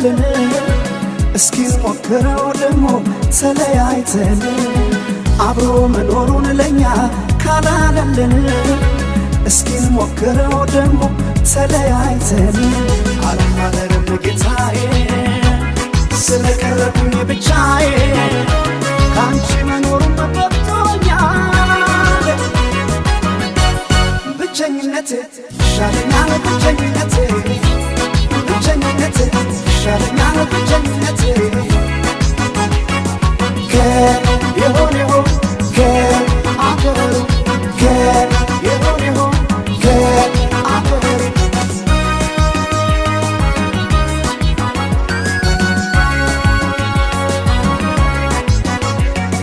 ካላደልን እስኪ ሞክረው ደሞ ተለያይተን አብሮ መኖሩን ለኛ ካላደልን እስኪ ሞክረው ደሞ ተለያይተን አልማረርም ጌታዬ ስለቀረብኝ ብቻዬ ካንቺ መኖሩን በቅቶኛል ብቸኝነት ይሻለኛል ብቸኝነት